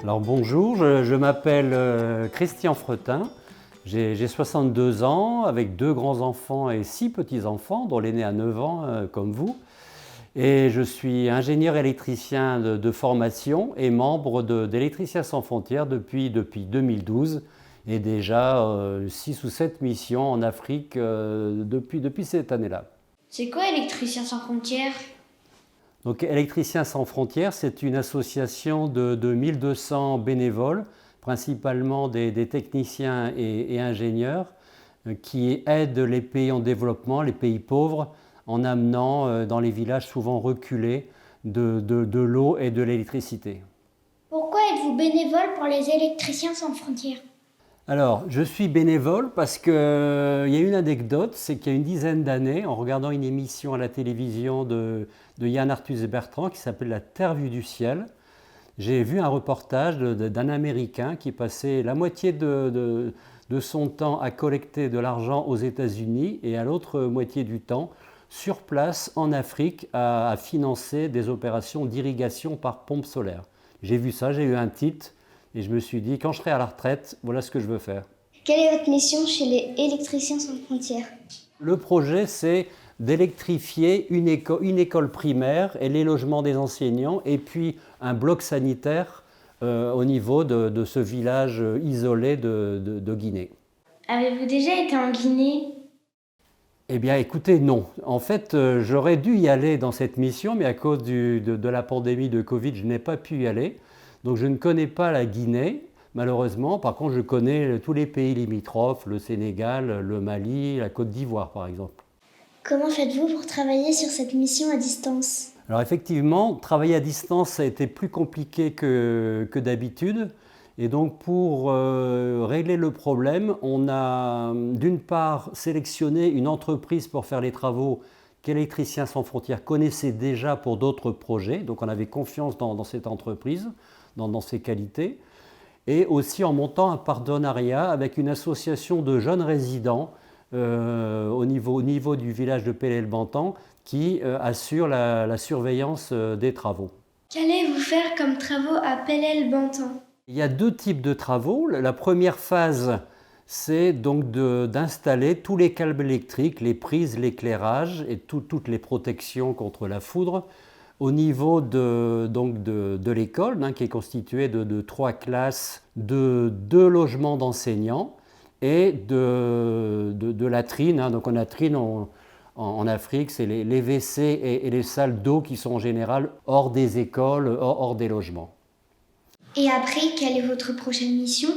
Alors bonjour, je m'appelle Christian Fretin, j'ai 62 ans avec 2 grands-enfants et 6 petits-enfants, dont l'aîné a 9 ans comme vous. Et je suis ingénieur électricien de formation et membre d'Électriciens sans frontières depuis 2012 et déjà 6 ou 7 missions en Afrique depuis cette année-là. C'est quoi Électriciens sans frontières? Donc, Électriciens sans frontières, c'est une association de 1200 bénévoles, principalement des techniciens et ingénieurs, qui aident les pays en développement, les pays pauvres, en amenant dans les villages souvent reculés de l'eau et de l'électricité. Pourquoi êtes-vous bénévole pour les Électriciens sans frontières? Alors, je suis bénévole parce qu'il y a une anecdote, c'est qu'il y a une dizaine d'années, en regardant une émission à la télévision de Yann Arthus Bertrand qui s'appelle La Terre vue du ciel, j'ai vu un reportage d'un Américain qui passait la moitié de son temps à collecter de l'argent aux États-Unis et à l'autre moitié du temps sur place en Afrique à financer des opérations d'irrigation par pompe solaire. J'ai vu ça, j'ai eu un titre. Et je me suis dit, quand je serai à la retraite, voilà ce que je veux faire. Quelle est votre mission chez les Électriciens sans frontières? Le projet, c'est d'électrifier une école primaire et les logements des enseignants, et puis un bloc sanitaire au niveau de ce village isolé de Guinée. Avez-vous déjà été en Guinée? Eh bien, écoutez, non. En fait, j'aurais dû y aller dans cette mission, mais à cause de la pandémie de Covid, je n'ai pas pu y aller. Donc, je ne connais pas la Guinée, malheureusement. Par contre, je connais tous les pays limitrophes, le Sénégal, le Mali, la Côte d'Ivoire, par exemple. Comment faites-vous pour travailler sur cette mission à distance? Alors, effectivement, travailler à distance, ça a été plus compliqué que d'habitude. Et donc, pour régler le problème, on a d'une part sélectionné une entreprise pour faire les travaux qu'Électriciens sans frontières connaissait déjà pour d'autres projets. Donc, on avait confiance dans cette entreprise, dans ses qualités. Et aussi en montant un partenariat avec une association de jeunes résidents au niveau du village de Pélé-le-Bantan qui assure la surveillance des travaux. Qu'allez-vous faire comme travaux à Pélé-le-Bantan? Il y a 2 types de travaux. La première phase, c'est donc d'installer tous les câbles électriques, les prises, l'éclairage et toutes les protections contre la foudre au niveau de l'école, qui est constituée de 3 classes, de 2 logements d'enseignants et de latrines. Donc en latrine, en Afrique, c'est les WC et les salles d'eau qui sont en général hors des écoles, hors des logements. Et après, quelle est votre prochaine mission?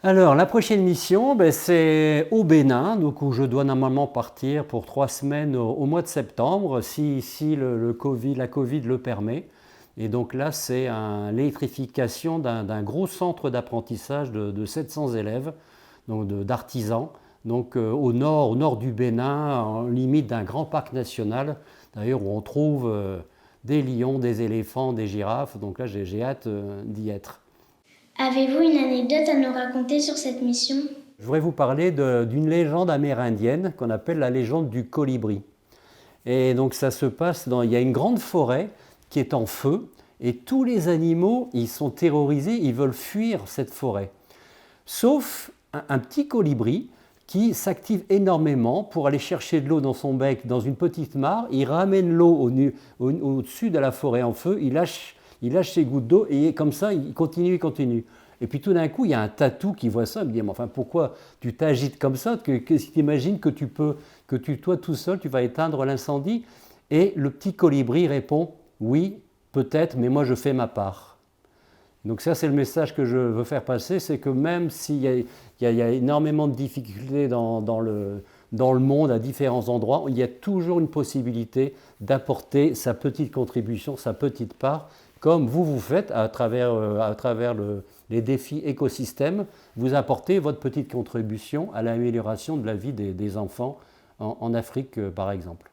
Alors, la prochaine mission, c'est au Bénin, donc où je dois normalement partir pour 3 semaines au mois de septembre, si la Covid le permet. Et donc là, c'est l'électrification d'un gros centre d'apprentissage de 700 élèves, donc d'artisans, donc au nord du Bénin, en limite d'un grand parc national, d'ailleurs où on trouve des lions, des éléphants, des girafes. Donc là, j'ai hâte d'y être. Avez-vous une anecdote à nous raconter sur cette mission? Je voudrais vous parler d'une légende amérindienne qu'on appelle la légende du colibri. Et donc ça se passe il y a une grande forêt qui est en feu et tous les animaux, ils sont terrorisés, ils veulent fuir cette forêt. Sauf un petit colibri qui s'active énormément pour aller chercher de l'eau dans son bec, dans une petite mare. Il ramène l'eau au-dessus de la forêt en feu, il lâche ses gouttes d'eau et comme ça, il continue. Et puis tout d'un coup, il y a un tatou qui voit ça, il me dit, mais enfin, pourquoi tu t'agites comme ça, que si tu imagines que toi tout seul, tu vas éteindre l'incendie? Et le petit colibri répond, oui, peut-être, mais moi je fais ma part. Donc ça, c'est le message que je veux faire passer, c'est que même s'il y a énormément de difficultés dans le monde à différents endroits, il y a toujours une possibilité d'apporter sa petite contribution, sa petite part, comme vous faites à travers les défis écosystèmes, vous apportez votre petite contribution à l'amélioration de la vie des enfants en Afrique, par exemple.